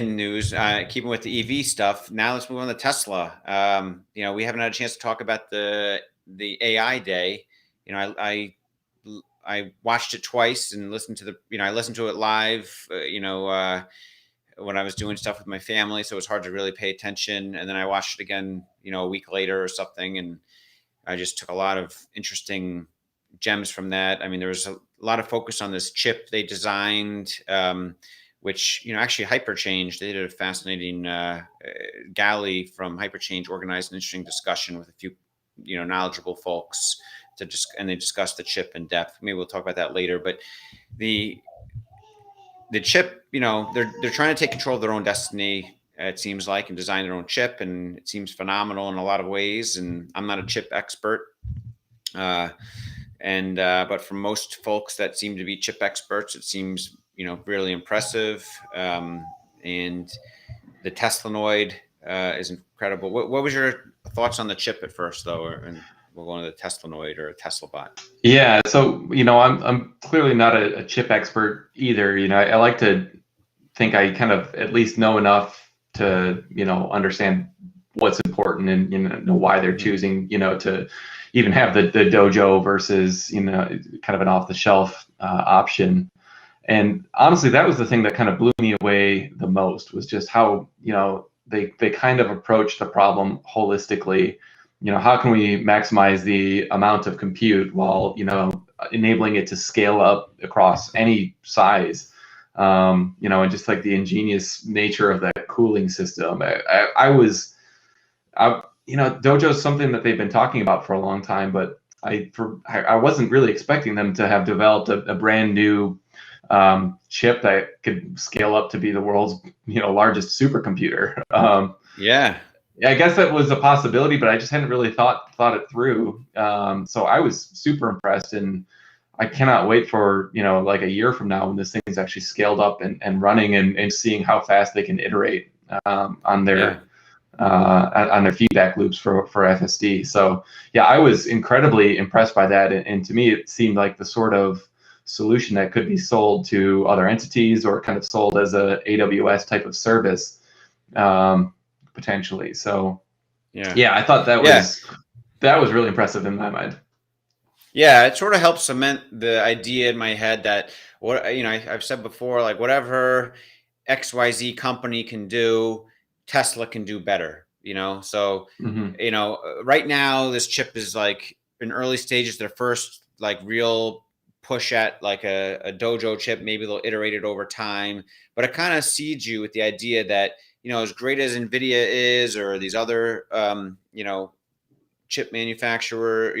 news, keeping with the EV stuff. Now let's move on to Tesla. We haven't had a chance to talk about the AI day. I watched it twice and listened to I listened to it live. When I was doing stuff with my family, so it was hard to really pay attention. And then I watched it again, a week later or something, and I just took a lot of interesting gems from that. I mean, there was a lot of focus on this chip they designed, which, actually HyperChange, they did a fascinating, Galley from HyperChange organized an interesting discussion with a few, knowledgeable folks and they discussed the chip in depth. Maybe we'll talk about that later, but the chip, they're trying to take control of their own destiny, it seems like, and design their own chip. And it seems phenomenal in a lot of ways. And I'm not a chip expert. But for most folks that seem to be chip experts, it seems, really impressive. And the Teslanoid is incredible. What was your thoughts on the chip at first, though? And we'll go into the Teslanoid or Teslabot. Yeah, so I'm clearly not a chip expert either. I like to think I kind of at least know enough to understand what's important and know why they're choosing to even have the Dojo versus kind of an off-the-shelf option. And honestly, that was the thing that kind of blew me away the most, was just how they kind of approached the problem holistically. How can we maximize the amount of compute while, enabling it to scale up across any size, and just like the ingenious nature of that cooling system. Dojo is something that they've been talking about for a long time, but I wasn't really expecting them to have developed a brand new chip that could scale up to be the world's, largest supercomputer. Yeah. I guess that was a possibility, but I just hadn't really thought it through. So I was super impressed, and I cannot wait for like a year from now when this thing is actually scaled up and running, and seeing how fast they can iterate on their feedback loops for FSD. So yeah, I was incredibly impressed by that, and to me it seemed like the sort of solution that could be sold to other entities or kind of sold as a AWS type of service. Potentially. So yeah, I thought that was really impressive in my mind. Yeah, it sort of helps cement the idea in my head that I've said before, like whatever XYZ company can do, Tesla can do better, So, right now this chip is like in early stages, their first like real push at like a Dojo chip. Maybe they'll iterate it over time, but it kind of seeds you with the idea that, as great as NVIDIA is, or these other, chip manufacturer,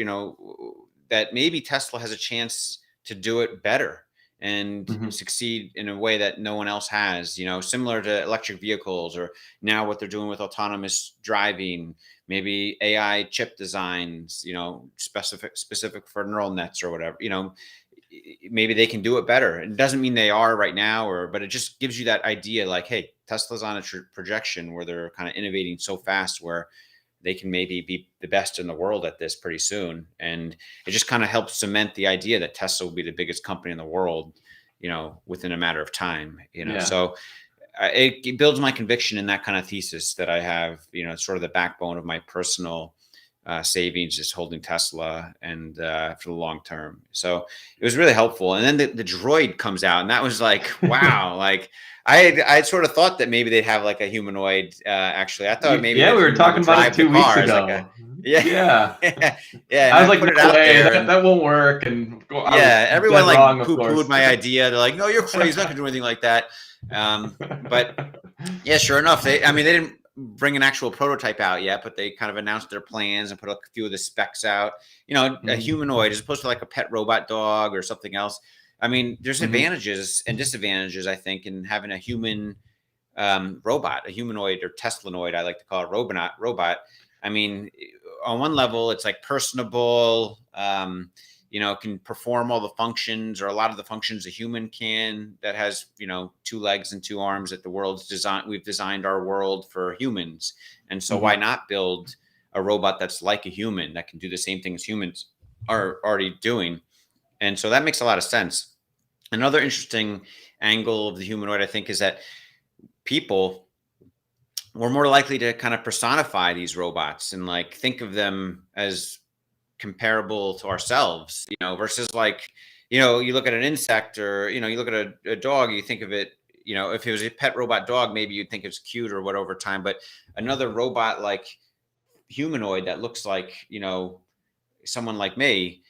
that maybe Tesla has a chance to do it better and succeed in a way that no one else has, similar to electric vehicles, or now what they're doing with autonomous driving, maybe AI chip designs, specific for neural nets or whatever, maybe they can do it better. It doesn't mean they are right now, but it just gives you that idea like, hey, Tesla's on a projection where they're kind of innovating so fast where they can maybe be the best in the world at this pretty soon. And it just kind of helps cement the idea that Tesla will be the biggest company in the world, within a matter of time, So it builds my conviction in that kind of thesis that I have, sort of the backbone of my personal savings is holding Tesla and for the long term. So it was really helpful. And then the droid comes out, and that was like, wow, like I sort of thought that maybe they'd have like a humanoid. Actually, I thought maybe we were talking about it 2 weeks ago. Like yeah. I was like, no way, that won't work. And everyone like poo-pooed my idea. They're like, no, you're crazy. Not gonna do anything like that. But yeah, sure enough, they didn't bring an actual prototype out yet, but they kind of announced their plans and put a few of the specs out. A humanoid as opposed to like a pet robot dog or something else. I mean, there's advantages and disadvantages, I think, in having a human robot, a humanoid or Teslanoid, I like to call it robot. I mean, on one level, it's like personable, can perform all the functions or a lot of the functions a human can, that has, 2 legs and 2 arms that the world's designed. We've designed our world for humans. And so why not build a robot that's like a human that can do the same things humans are already doing? And so that makes a lot of sense. Another interesting angle of the humanoid, I think, is that people, we're more likely to kind of personify these robots and like think of them as comparable to ourselves, versus like, you look at an insect, or, you look at a dog, you think of it, if it was a pet robot dog, maybe you'd think it's cute or what over time. But another robot like humanoid that looks like, someone like me,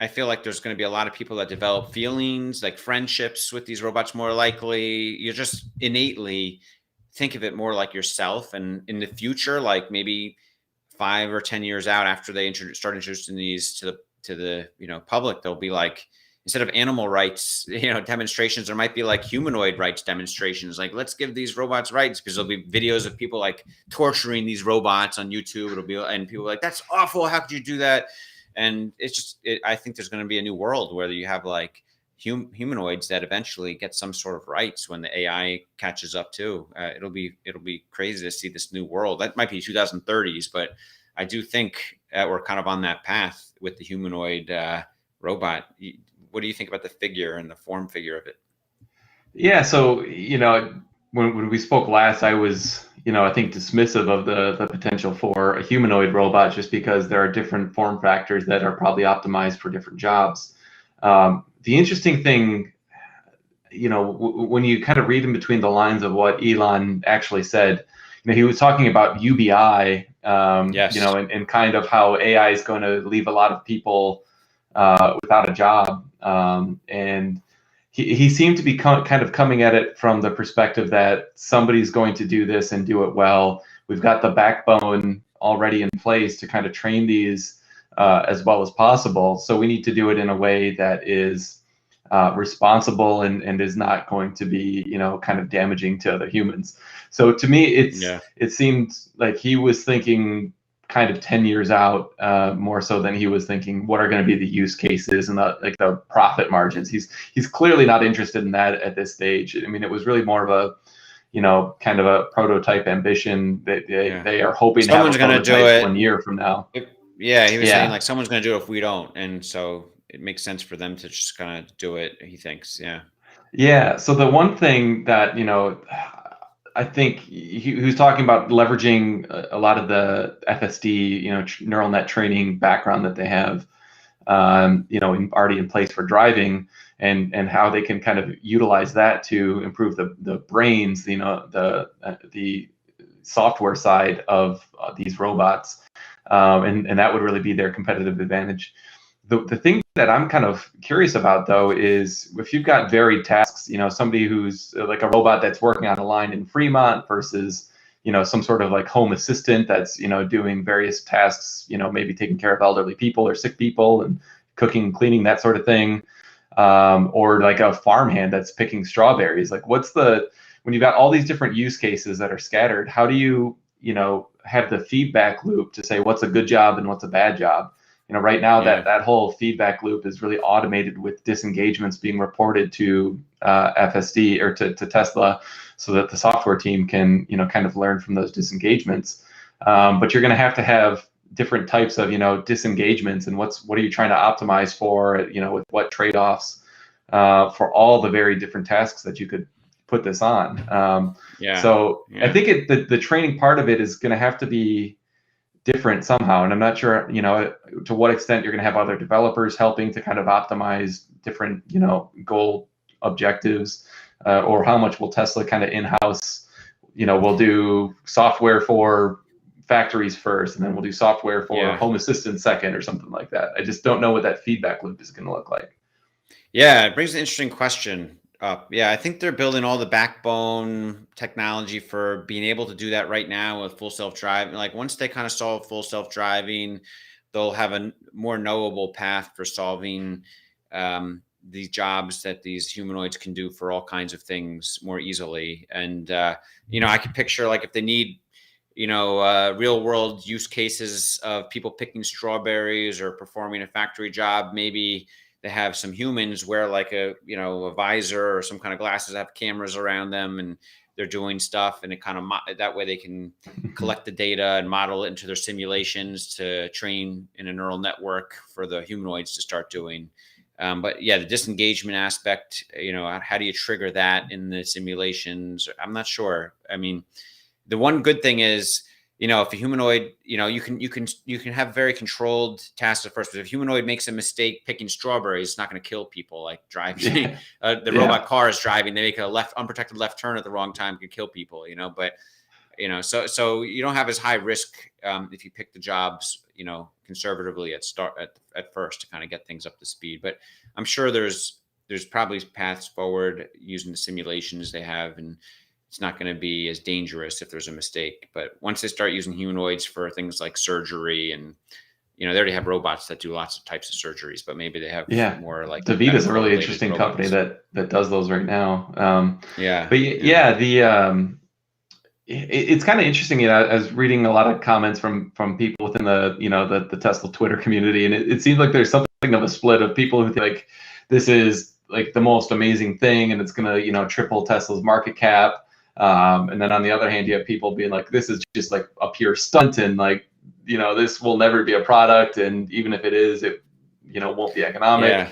I feel like there's going to be a lot of people that develop feelings like friendships with these robots more likely. You just innately think of it more like yourself. And in the future, like maybe 5 or 10 years out, after they start introducing these to the public, they'll be like, instead of animal rights demonstrations, there might be like humanoid rights demonstrations. Like, let's give these robots rights, because there'll be videos of people like torturing these robots on YouTube. It'll be, and people are like, that's awful, how could you do that? And it's just, I think there's going to be a new world where you have like humanoids that eventually get some sort of rights when the AI catches up too. It'll be crazy to see this new world. That might be 2030s, but I do think we're kind of on that path with the humanoid robot. What do you think about the figure and the form figure of it? Yeah, so when we spoke last, I was I think dismissive of the potential for a humanoid robot, just because there are different form factors that are probably optimized for different jobs. The interesting thing, when you kind of read in between the lines of what Elon actually said, he was talking about UBI, Yes. and kind of how AI is going to leave a lot of people without a job. And he seemed to be kind of coming at it from the perspective that somebody's going to do this and do it well. We've got the backbone already in place to kind of train these as well as possible. So we need to do it in a way that is responsible and is not going to be, kind of damaging to other humans. So to me, it seemed like he was thinking kind of 10 years out, more so than he was thinking what are going to be the use cases and the profit margins. He's clearly not interested in that at this stage. I mean, it was really more of a, kind of a prototype ambition that they are hoping someone's to have going to do it 1 year from now. He was saying like someone's going to do it if we don't, and so it makes sense for them to just kind of do it, he thinks. Yeah. So the one thing that I think he was talking about leveraging a lot of the FSD, neural net training background that they have, already in place for driving, and how they can kind of utilize that to improve the brains, the software side of these robots, and that would really be their competitive advantage. The thing that I'm kind of curious about, though, is if you've got varied tasks, somebody who's like a robot that's working on a line in Fremont versus, some sort of like home assistant that's, doing various tasks, maybe taking care of elderly people or sick people and cooking, cleaning, that sort of thing. Or like a farmhand that's picking strawberries. Like, when you've got all these different use cases that are scattered, how do you, have the feedback loop to say what's a good job and what's a bad job? Right now that whole feedback loop is really automated with disengagements being reported to FSD or to Tesla, so that the software team can, kind of learn from those disengagements. But you're going to have different types of, disengagements, and what are you trying to optimize for, with what trade-offs for all the very different tasks that you could put this on. I think the training part of it is going to have to be different somehow, and I'm not sure, to what extent you're going to have other developers helping to kind of optimize different, goal objectives, or how much will Tesla kind of in-house, we'll do software for factories first, and then we'll do software for home assistants second, or something like that. I just don't know what that feedback loop is going to look like. Yeah, it brings an interesting question up. Yeah, I think they're building all the backbone technology for being able to do that right now with full self-driving. Like, once they kind of solve full self-driving, they'll have a more knowable path for solving these jobs that these humanoids can do for all kinds of things more easily. And I could picture, like, if they need real world use cases of people picking strawberries or performing a factory job, maybe they have some humans wear like a visor or some kind of glasses that have cameras around them, and they're doing stuff, and it kind of that way they can collect the data and model it into their simulations to train in a neural network for the humanoids to start doing. But yeah, the disengagement aspect, how do you trigger that in the simulations? I'm not sure. I mean, the one good thing is, if a humanoid, you can have very controlled tasks at first. But if a humanoid makes a mistake picking strawberries, it's not going to kill people. Like driving, the Yeah. robot car is driving, they make a unprotected left turn at the wrong time, can kill people. But so you don't have as high risk if you pick the jobs, conservatively at first to kind of get things up to speed. But I'm sure there's probably paths forward using the simulations they have, and it's not going to be as dangerous if there's a mistake. But once they start using humanoids for things like surgery, and they already have robots that do lots of types of surgeries, but maybe they have Yeah. more like DaVita is a medical really related interesting company robots. that does those right now. Yeah, But yeah, yeah, it's kind of interesting. I was reading a lot of comments from people within the Tesla Twitter community, and it seems like there's something of a split of people who think like this is like the most amazing thing, and it's gonna triple Tesla's market cap. And then on the other hand, you have people being like, this is just like a pure stunt, and like this will never be a product, and even if it is, it won't be economic. yeah.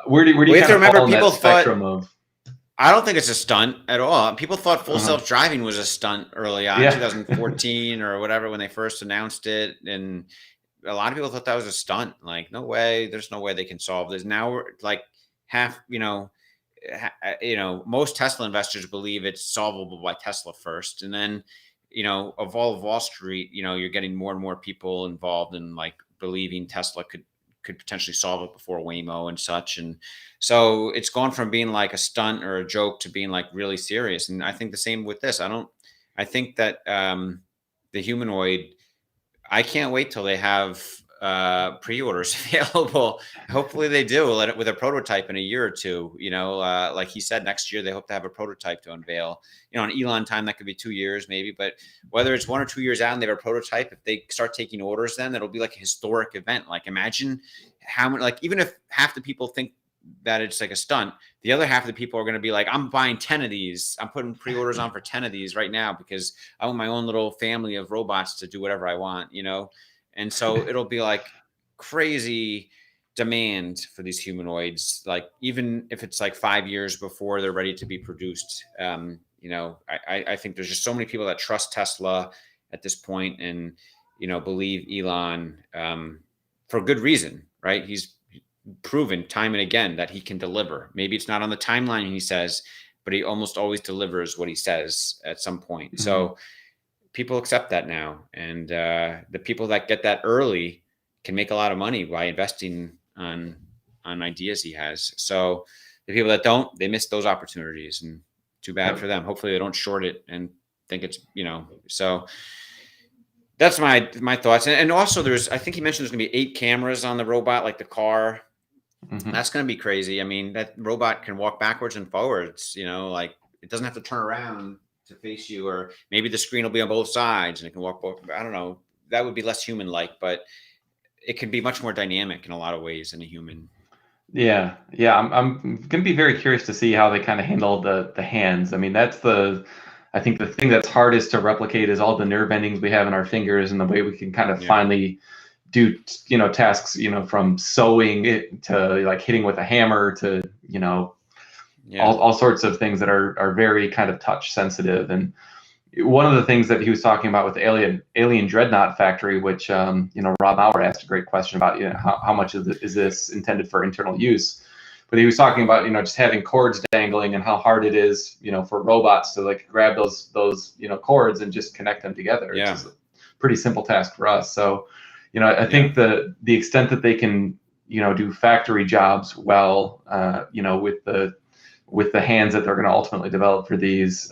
Where do Well, you you have kind to of fall remember, in that people thought. spectrum of? I don't think it's a stunt at all. People thought full Uh-huh. self-driving was a stunt early on, Yeah. 2014 or whatever, when they first announced it. And a lot of people thought that was a stunt. Like, no way, there's no way they can solve this. Now we're like half, most Tesla investors believe it's solvable by Tesla first. And then, of all of Wall Street, you're getting more and more people involved in like believing Tesla could potentially solve it before Waymo and such. And so it's gone from being like a stunt or a joke to being like really serious. And I think the same with this. I think that the humanoid, I can't wait till they have pre-orders available. Hopefully they do with a prototype in a year or two. Like he said, next year they hope to have a prototype to unveil. In Elon time, that could be 2 years maybe, but whether it's 1 or 2 years out and they have a prototype, if they start taking orders, then that'll be like a historic event. Like imagine how many, like even if half the people think that it's like a stunt, the other half of the people are going to be like, I'm buying 10 of these. I'm putting pre-orders on for 10 of these right now because I want my own little family of robots to do whatever I want, And so it'll be like crazy demand for these humanoids, like even if it's like 5 years before they're ready to be produced. I think there's just so many people that trust Tesla at this point and, believe Elon for good reason, right? He's proven time and again that he can deliver. Maybe it's not on the timeline he says, but he almost always delivers what he says at some point. Mhm. So people accept that now, and the people that get that early can make a lot of money by investing on ideas he has. So the people that don't, they miss those opportunities, and too bad for them. Hopefully they don't short it and think it's so that's my thoughts. And also I think he mentioned there's gonna be 8 cameras on the robot, like the car. Mhm. That's going to be crazy. I mean, that robot can walk backwards and forwards, like it doesn't have to turn around to face you, or maybe the screen will be on both sides and it can walk both. I don't know. That would be less human like, but it can be much more dynamic in a lot of ways than a human. Yeah, yeah. I'm gonna be very curious to see how they kind of handle the hands. I mean, I think the thing that's hardest to replicate is all the nerve endings we have in our fingers and the way we can kind of Yeah. finally do tasks from sewing it to like hitting with a hammer to Yeah. all sorts of things that are very kind of touch sensitive. And one of the things that he was talking about with Alien Dreadnought Factory, which Rob Maurer asked a great question about how much is this intended for internal use. But he was talking about just having cords dangling and how hard it is for robots to like grab those cords and just connect them together. It's Yeah. just a pretty simple task for us. So I Yeah. think the extent that they can do factory jobs well with the hands that they're going to ultimately develop for these,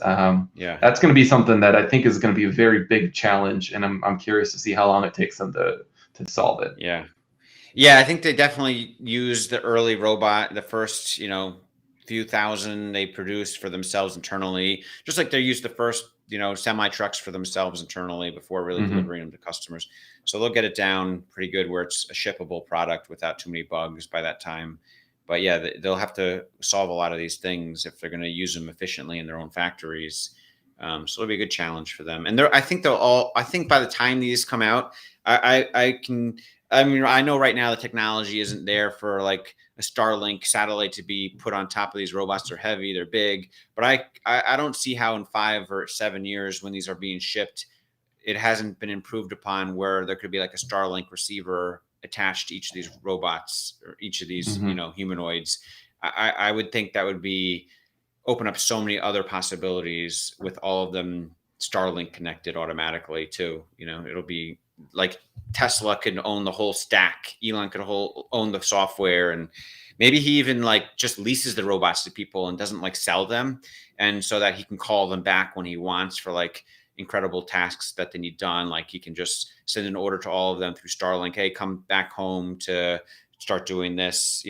Yeah. that's going to be something that I think is going to be a very big challenge, and I'm curious to see how long it takes them to solve it. Yeah. Yeah, I think they definitely used the early robot, the first, few thousand they produced for themselves internally, just like they used the first, semi trucks for themselves internally before really Hmm. delivering them to customers. So they'll get it down pretty good where it's a shippable product without too many bugs by that time. But yeah, they'll have to solve a lot of these things if they're going to use them efficiently in their own factories. So it'll be a good challenge for them. And I think I think by the time these come out, I mean, I know right now the technology isn't there for like a Starlink satellite to be put on top of these robots. They're heavy, they're big, but I don't see how in 5 or 7 years when these are being shipped, it hasn't been improved upon where there could be like a Starlink receiver attached to each of these robots or each of these, Mm-hmm. humanoids. I would think that would be open up so many other possibilities with all of them Starlink connected automatically too. It'll be like Tesla could own the whole stack. Elon could own the software, and maybe he even like just leases the robots to people and doesn't like sell them, and so that he can call them back when he wants for like incredible tasks that they need done. Like he can just send an order to all of them through Starlink. Hey, come back home to start doing this.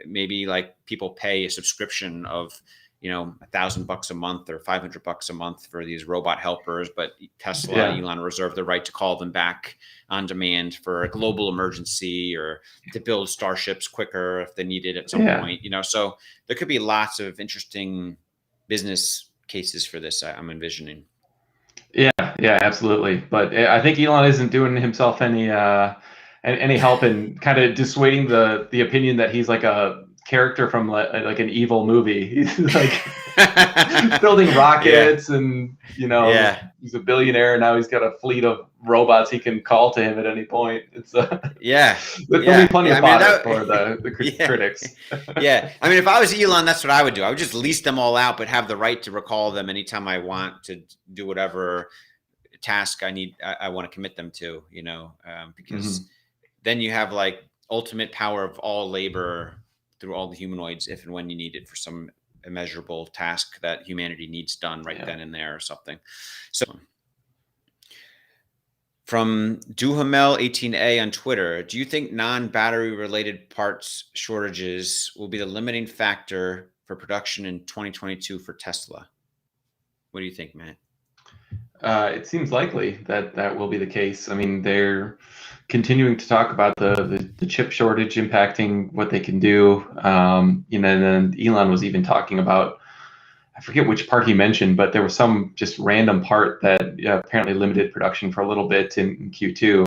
Maybe like people pay a subscription of $1,000 a month or $500 a month for these robot helpers, but Tesla, Yeah. Elon reserved the right to call them back on demand for a global emergency or to build starships quicker if they need it at some Yeah. point. So there could be lots of interesting business cases for this. I'm envisioning. Yeah, yeah, absolutely. But I think Elon isn't doing himself any help in kind of dissuading the opinion that he's like a character from like an evil movie. He's like building Yeah, rockets, and yeah, he's a billionaire, and now he's got a fleet of robots he can call to him at any point. It's yeah, there'll be yeah, plenty yeah. of I mean fodder that. for the Yeah, critics. yeah. I mean, if I was Elon, that's what I would do. I would just lease them all out, but have the right to recall them anytime I want to do whatever task I need. I want to commit them to. Because Hmm. then you have like ultimate power of all labor through all the humanoids, if and when you need it for some immeasurable task that humanity needs done right Yeah. then and there or something. So from Duhamel18A on Twitter, do you think non-battery related parts shortages will be the limiting factor for production in 2022 for Tesla? What do you think, Matt? It seems likely that that will be the case. I mean, they're continuing to talk about the chip shortage impacting what they can do. And then Elon was even talking about, I forget which part he mentioned, but there was some just random part that apparently limited production for a little bit in Q2.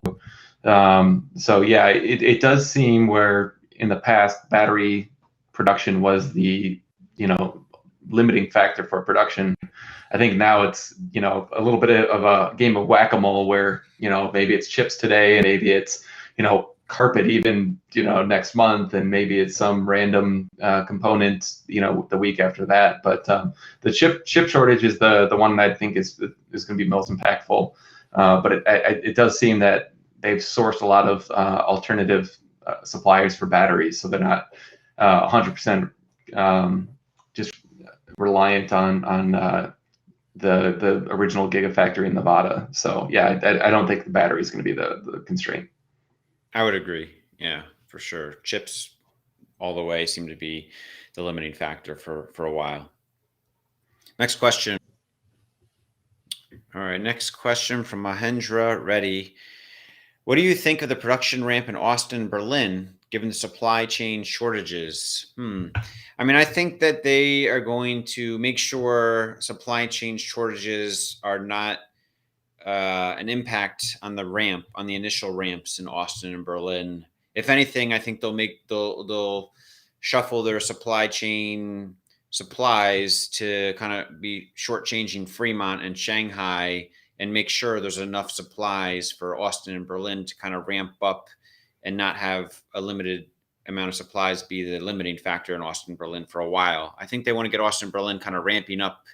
So yeah, it does seem where in the past battery production was the limiting factor for production. I think now it's a little bit of a game of whack-a-mole where maybe it's chips today and maybe it's carpet even next month, and maybe it's some random component the week after that. But the chip shortage is the one that I think is going to be most impactful. But it does seem that they've sourced a lot of alternative suppliers for batteries, so they're not 100% just reliant on the original Gigafactory in Nevada. So yeah, I don't think the battery is going to be the constraint. I would agree. Yeah, for sure. Chips all the way seem to be the limiting factor for a while. Next question. All right, next question from Mahendra Reddy. What do you think of the production ramp in Austin and Berlin, given the supply chain shortages? I mean, I think that they are going to make sure supply chain shortages are not an impact on on the initial ramps in Austin and Berlin. If anything, I think they'll shuffle their supply chain supplies to kind of be shortchanging Fremont and Shanghai and make sure there's enough supplies for Austin and Berlin to kind of ramp up and not have a limited amount of supplies be the limiting factor in Austin and Berlin for a while. I think they want to get Austin and Berlin kind of ramping up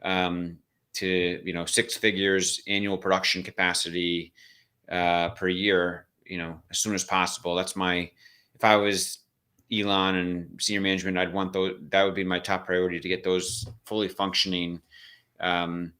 to 6 figures annual production capacity per year, as soon as possible. If I was Elon and senior management, I'd want those. That would be my top priority to get those fully functioning, sooner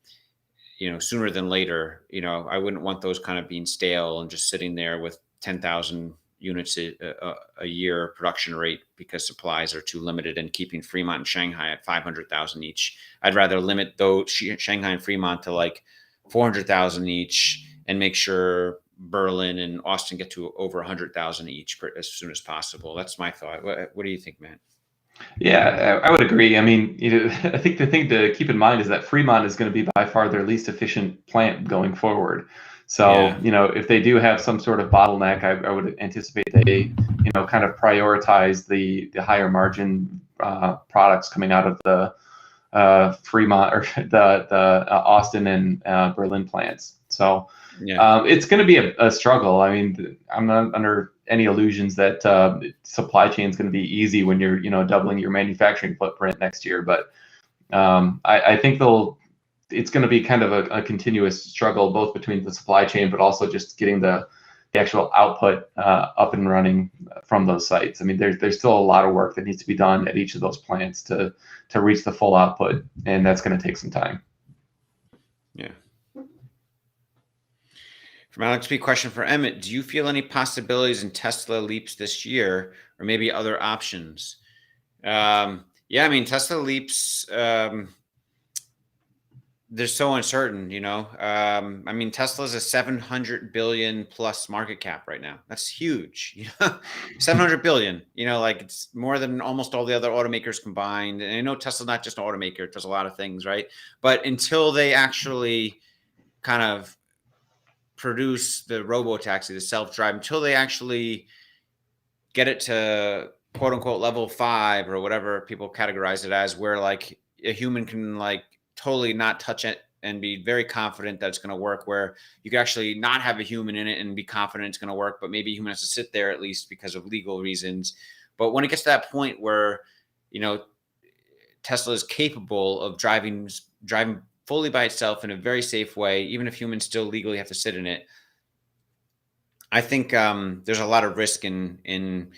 than later. I wouldn't want those kind of being stale and just sitting there with 10,000 units a year production rate because supplies are too limited, and keeping Fremont and Shanghai at 500,000 each. I'd rather limit those Shanghai and Fremont to like 400,000 each and make sure Berlin and Austin get to over 100,000 each as soon as possible. That's my thought. What do you think, Matt? Yeah, I would agree. I mean, I think the thing to keep in mind is that Fremont is going to be by far their least efficient plant going forward. So, Yeah. if they do have some sort of bottleneck, I would anticipate they, kind of prioritize the higher margin products coming out of the Fremont or the Austin and Berlin plants. So Yeah. it's going to be a struggle. I mean, I'm not under any illusions that supply chain is going to be easy when you're doubling your manufacturing footprint next year. But I think it's going to be kind of a continuous struggle both between the supply chain, but also just getting the actual output up and running from those sites. I mean, there's still a lot of work that needs to be done at each of those plants to reach the full output, and that's going to take some time. Yeah. From Alex B, question for Emmett: do you feel any possibilities in Tesla leaps this year, or maybe other options? Yeah, I mean, Tesla leaps. They're so uncertain, I mean, Tesla's a 700 billion plus market cap right now. That's huge. 700 billion, like it's more than almost all the other automakers combined. And I know Tesla's not just an automaker, it does a lot of things, right? But until they actually kind of produce the robo-taxi, the self-drive, until they actually get it to quote unquote level 5 or whatever people categorize it as, where like a human can like totally not touch it and be very confident that it's going to work, where you can actually not have a human in it and be confident it's going to work, but maybe a human has to sit there at least because of legal reasons. But when it gets to that point where, Tesla is capable of driving fully by itself in a very safe way, even if humans still legally have to sit in it, I think there's a lot of risk in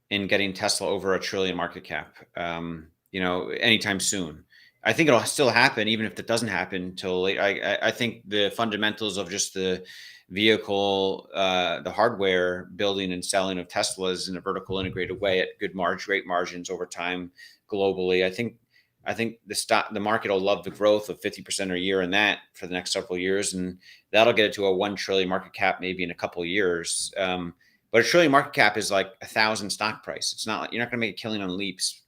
getting Tesla over $1 trillion market cap, anytime soon. I think it'll still happen, even if it doesn't happen until late. I think the fundamentals of just the vehicle, the hardware building and selling of Teslas in a vertical integrated way at good great margins over time globally. I think the market will love the growth of 50% a year in that for the next several years, and that'll get it to a 1 trillion market cap maybe in a couple of years. But $1 trillion market cap is like 1,000 stock price. It's not like you're not going to make a killing on leaps,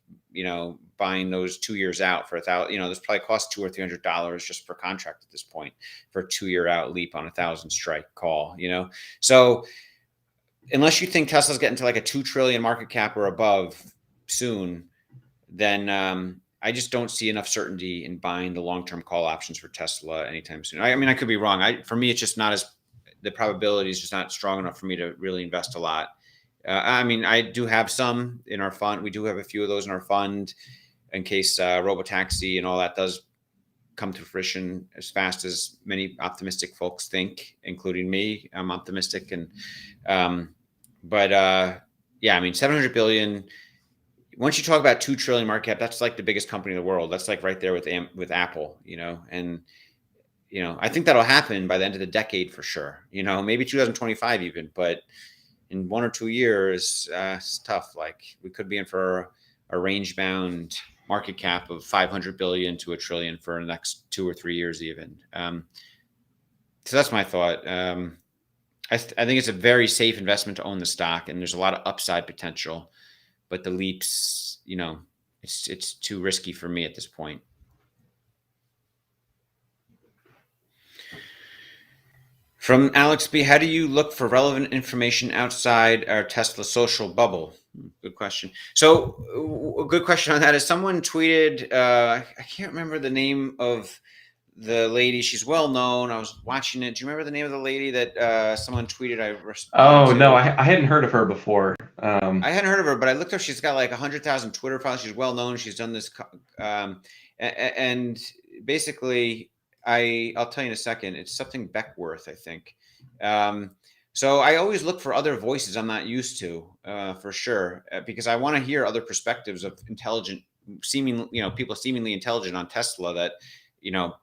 buying those 2 years out for 1,000. This probably costs $200 or $300 just per contract at this point for a 2-year out leap on 1,000 strike call. So unless you think Tesla's getting to like a 2 trillion market cap or above soon, then I just don't see enough certainty in buying the long-term call options for Tesla anytime soon. I mean, I could be wrong. For me, it's just not the probability is just not strong enough for me to really invest a lot. I mean, I do have some in our fund. We do have a few of those in our fund in case robotaxi and all that does come to fruition as fast as many optimistic folks think, including me. I'm optimistic. But yeah, I mean, 700 billion. Once you talk about 2 trillion market cap, that's like the biggest company in the world. That's like right there with Apple, and I think that'll happen by the end of the decade for sure. Maybe 2025 even, but in 1 or 2 years, it's tough. Like we could be in for a range bound market cap of 500 billion to $1 trillion for the next 2 or 3 years even. So that's my thought. I think it's a very safe investment to own the stock, and there's a lot of upside potential. But the leaps, it's too risky for me at this point. From Alex B, how do you look for relevant information outside our Tesla social bubble? Good question. So a good question on that is someone tweeted, I can't remember the name of the lady. She's well known. I was watching it. Do you remember the name of the lady that someone tweeted? I responded to. No, I hadn't heard of her before. I hadn't heard of her, but I looked up. She's got like 100,000 Twitter followers. She's well known. She's done this, and basically, I'll tell you in a second. It's something Beckworth, I think. So I always look for other voices I'm not used to, for sure, because I want to hear other perspectives of intelligent, people seemingly intelligent on Tesla that,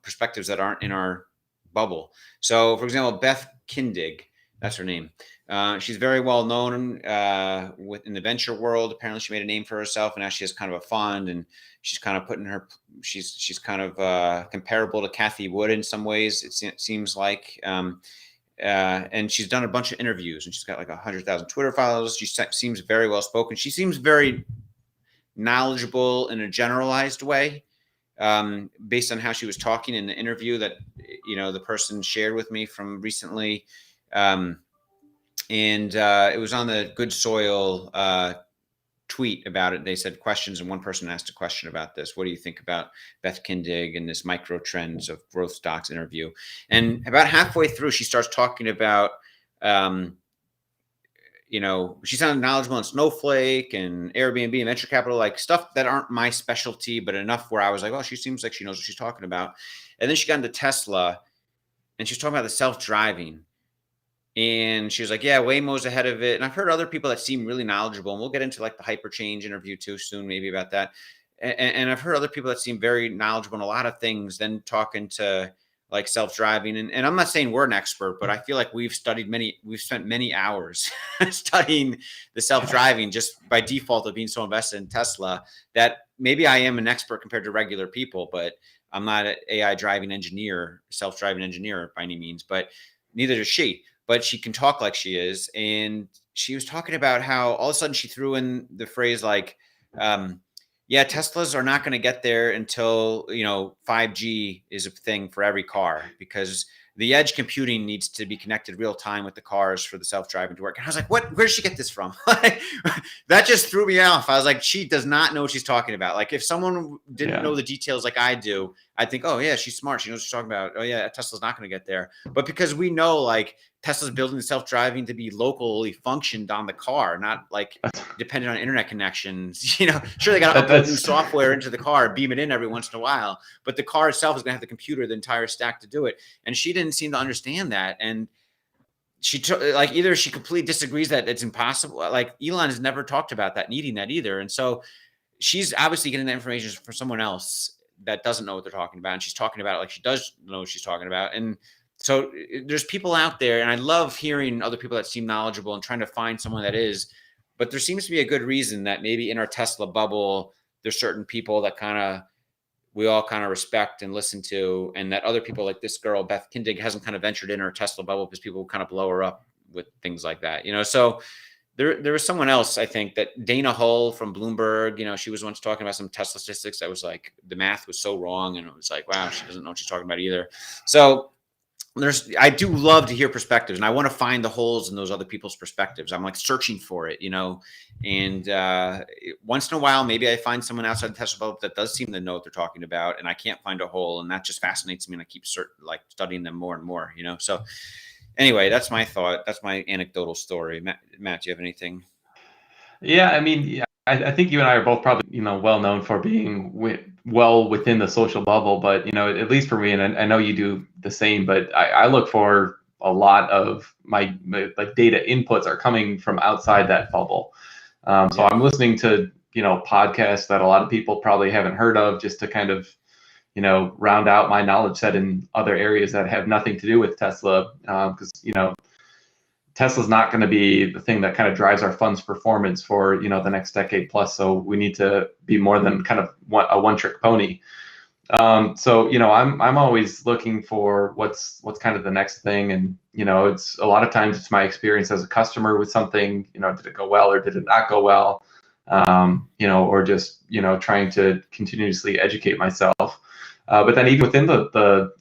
perspectives that aren't in our bubble. So, for example, Beth Kindig, that's her name. She's very well known in the venture world. Apparently, she made a name for herself, and now she has kind of a fund, and she's kind of putting her. She's kind of comparable to Cathie Wood in some ways. It seems like, and she's done a bunch of interviews, and she's got like 100,000 Twitter followers. She seems very well spoken. She seems very knowledgeable in a generalized way, based on how she was talking in the interview that the person shared with me from recently. And it was on the Good Soil tweet about it. They said questions, and one person asked a question about this. What do you think about Beth Kindig and this micro trends of growth stocks interview? And about halfway through, she starts talking about, she sounded knowledgeable on Snowflake and Airbnb and venture capital, like stuff that aren't my specialty, but enough where I was like, oh, she seems like she knows what she's talking about. And then she got into Tesla, and she's talking about the self-driving. And she was like, yeah, Waymo's ahead of it. And I've heard other people that seem really knowledgeable, and we'll get into like the HyperChange interview too soon, maybe about that. And I've heard other people that seem very knowledgeable in a lot of things, then talking to like self-driving. And I'm not saying we're an expert, but I feel like we've spent many hours studying the self-driving just by default of being so invested in Tesla that maybe I am an expert compared to regular people, but I'm not an AI driving engineer, self-driving engineer by any means, but neither does she. But she can talk like she is. And she was talking about how all of a sudden she threw in the phrase like, yeah, Teslas are not going to get there until, 5G is a thing for every car, because the edge computing needs to be connected real time with the cars for the self-driving to work. And I was like, what, where did she get this from? That just threw me off. I was like, she does not know what she's talking about. Like if someone didn't know the details like I do, I'd think, oh yeah, she's smart. She knows what she's talking about. Oh yeah, Tesla's not going to get there. But because we know like Tesla's building the self-driving to be locally functioned on the car, not like dependent on internet connections. Sure, they got to upload new software into the car, beam it in every once in a while, but the car itself is going to have the computer, the entire stack to do it. And she didn't seem to understand that. And she like either she completely disagrees that it's impossible. Like Elon has never talked about that, needing that either. And so she's obviously getting that information from someone else that doesn't know what they're talking about. And she's talking about it like she does know what she's talking about. And so there's people out there, and I love hearing other people that seem knowledgeable and trying to find someone that is, but there seems to be a good reason that maybe in our Tesla bubble, there's certain people that we all kind of respect and listen to, and that other people like this girl, Beth Kindig, hasn't kind of ventured in her Tesla bubble because people kind of blow her up with things like that, So there was someone else, I think, that Dana Hull from Bloomberg, she was once talking about some Tesla statistics that was like, the math was so wrong. And it was like, wow, she doesn't know what she's talking about either. So I do love to hear perspectives, and I want to find the holes in those other people's perspectives. I'm like searching for it, and once in a while, maybe I find someone outside the Tesla bubble that does seem to know what they're talking about, and I can't find a hole, and that just fascinates me, and I keep studying them more and more, So anyway, that's my thought. That's my anecdotal story. Matt, do you have anything? Yeah, I mean, I think you and I are both probably, well known for being well within the social bubble, but, at least for me, and I know you do the same, but I look for a lot of my like data inputs are coming from outside that bubble. So I'm listening to, podcasts that a lot of people probably haven't heard of, just to kind of, round out my knowledge set in other areas that have nothing to do with Tesla. Because, Tesla's not going to be the thing that kind of drives our fund's performance for, the next decade plus. So we need to be more than kind of a one-trick pony. So, I'm always looking for what's kind of the next thing. And, it's a lot of times it's my experience as a customer with something, did it go well or did it not go well? Or just, trying to continuously educate myself. But then even within the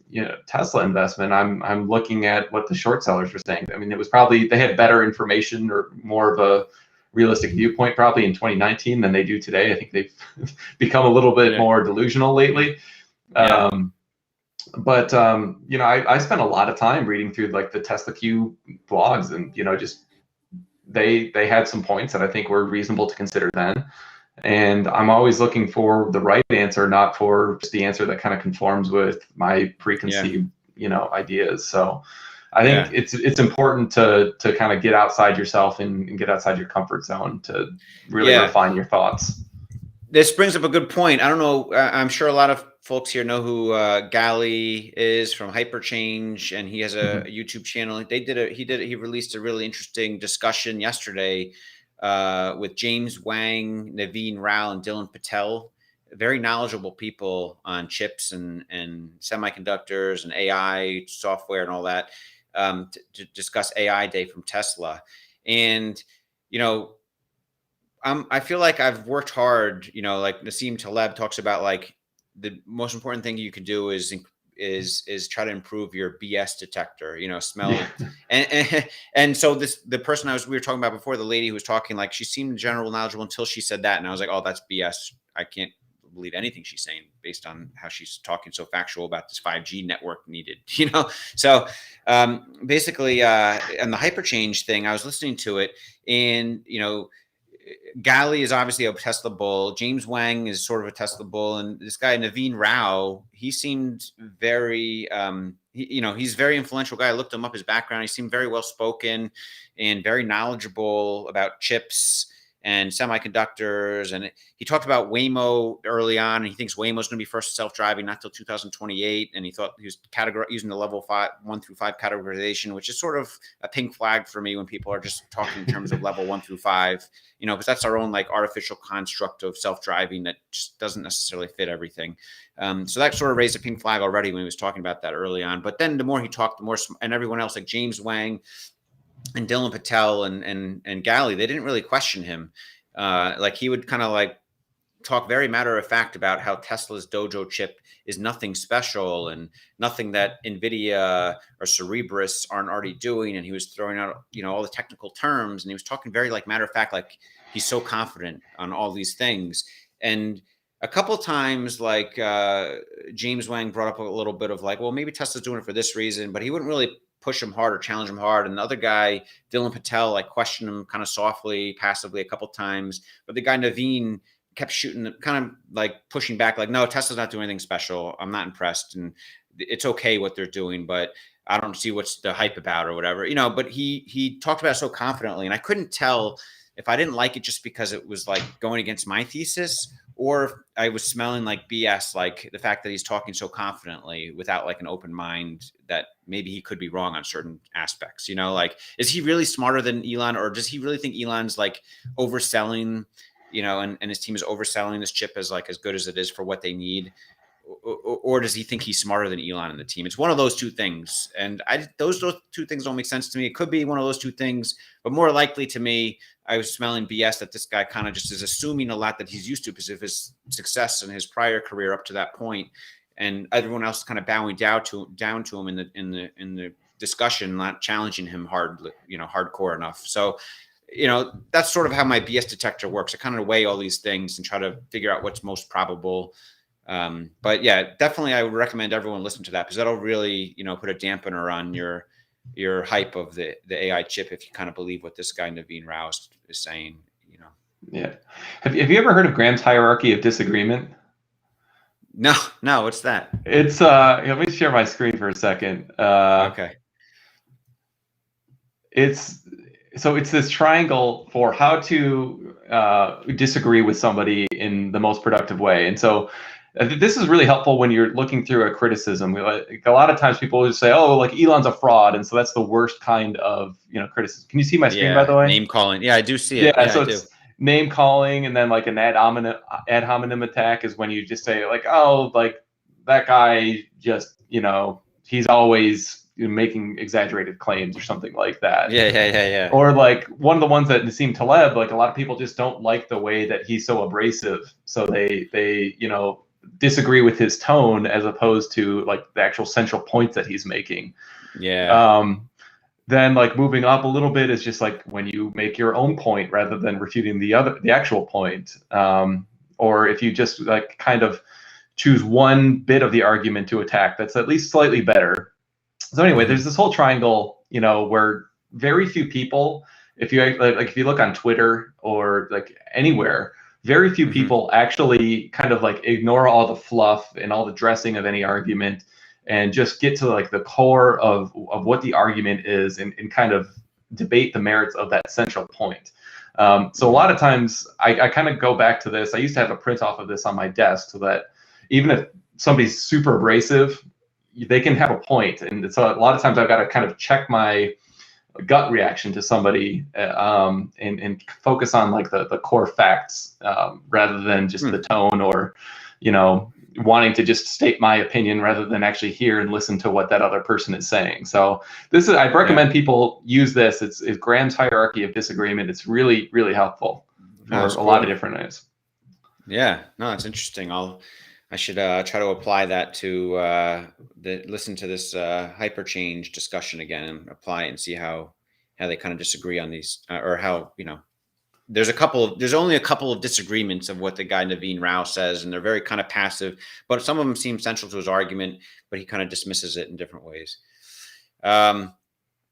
Tesla investment, I'm looking at what the short sellers were saying. I mean, it was probably they had better information or more of a realistic viewpoint probably in 2019 than they do today. I think they've become a little bit more delusional lately. Yeah. I spent a lot of time reading through like the Tesla Q blogs, and just they had some points that I think were reasonable to consider then. And I'm always looking for the right answer, not for just the answer that kind of conforms with my preconceived, ideas. So I think it's important to kind of get outside yourself and get outside your comfort zone to really refine your thoughts. This brings up a good point. I don't know. I'm sure a lot of folks here know who Gally is from HyperChange, and he has a YouTube channel. He released a really interesting discussion yesterday with James Wang, Naveen Rao, and Dylan Patel, very knowledgeable people on chips and semiconductors and AI software and all that, to discuss AI Day from Tesla. And, I feel like I've worked hard, like Nassim Taleb talks about, like the most important thing you can do is try to improve your BS detector, Yeah. smell. And so the person we were talking about before, the lady who was talking, like she seemed general knowledgeable until she said that. And I was like, oh, that's BS. I can't believe anything she's saying based on how she's talking so factual about this 5G network needed, So basically, on the hyperchange thing, I was listening to it, and, Galley is obviously a Tesla bull. James Wang is sort of a Tesla bull, and this guy Naveen Rao, he seemed very, he's a very influential guy. I looked him up, his background. He seemed very well spoken and very knowledgeable about chips and semiconductors. And he talked about Waymo early on, and he thinks Waymo is going to be first self-driving not till 2028. And he thought he was using the level 1 through 5 categorization, which is sort of a pink flag for me when people are just talking in terms of level 1 through 5, because that's our own like artificial construct of self-driving that just doesn't necessarily fit everything. So that sort of raised a pink flag already when he was talking about that early on. But then the more he talked, the more, and everyone else like James Wang and Dylan Patel and Galley, they didn't really question him. Like he would kind of like talk very matter of fact about how Tesla's Dojo chip is nothing special and nothing that NVIDIA or Cerebras aren't already doing. And he was throwing out, all the technical terms, and he was talking very like matter of fact, like he's so confident on all these things. And a couple of times, like James Wang brought up a little bit of like, well, maybe Tesla's doing it for this reason, but he wouldn't really push him hard or challenge him hard. And the other guy, Dylan Patel, like questioned him kind of softly, passively a couple of times. But the guy Naveen kept shooting, kind of like pushing back, like, no, Tesla's not doing anything special. I'm not impressed. And it's okay what they're doing, but I don't see what's the hype about or whatever, but he talked about it so confidently. And I couldn't tell if I didn't like it just because it was like going against my thesis, or if I was smelling like BS, like the fact that he's talking so confidently without like an open mind that maybe he could be wrong on certain aspects, like, is he really smarter than Elon, or does he really think Elon's like overselling, and his team is overselling this chip as like as good as it is for what they need? Or does he think he's smarter than Elon and the team? It's one of those two things. And those two things don't make sense to me. It could be one of those two things, but more likely to me, I was smelling BS that this guy kind of just is assuming a lot that he's used to because of his success in his prior career up to that point, and everyone else is kind of bowing down to him in the discussion, not challenging him hardcore enough. So, that's sort of how my BS detector works. I kind of weigh all these things and try to figure out what's most probable. But yeah, definitely I would recommend everyone listen to that, because that'll really, put a dampener on your hype of the AI chip if you kind of believe what this guy Naveen Rao is saying, Yeah. Have you ever heard of Graham's hierarchy of disagreement? No, what's that? It's let me share my screen for a second. Okay. It's this triangle for how to disagree with somebody in the most productive way. And so this is really helpful when you're looking through a criticism. Like, a lot of times people just say, oh, like Elon's a fraud. And so that's the worst kind of, criticism. Can you see my screen, by the way? Name calling. Yeah, I do see it. Yeah, so I do. It's name calling, and then like an ad hominem attack is when you just say like, oh, like that guy just, he's always making exaggerated claims or something like that. Yeah. Or like one of the ones that Nassim Taleb, like a lot of people just don't like the way that he's so abrasive. So they disagree with his tone as opposed to like the actual central points that he's making. Yeah. Then like moving up a little bit is just like when you make your own point rather than refuting the actual point. Or if you just like kind of choose one bit of the argument to attack that's at least slightly better. So anyway, there's this whole triangle, where very few people, if you look on Twitter or like anywhere, very few people actually kind of like ignore all the fluff and all the dressing of any argument and just get to like the core of what the argument is and kind of debate the merits of that central point. So a lot of times I kind of go back to this. I used to have a print off of this on my desk so that even if somebody's super abrasive, they can have a point. And so a lot of times I've got to kind of check my gut reaction to somebody and focus on like the core facts rather than just the tone or, wanting to just state my opinion rather than actually hear and listen to what that other person is saying. So I recommend people use this. It's Graham's hierarchy of disagreement. It's really, really helpful. No, for it's a lot of cool. different ways. Yeah, no, it's interesting. I should try to apply that to listen to this hyperchange discussion again and apply it and see how they kind of disagree on these or how there's only a couple of disagreements of what the guy Naveen Rao says, and they're very kind of passive, but some of them seem central to his argument, but he kind of dismisses it in different ways.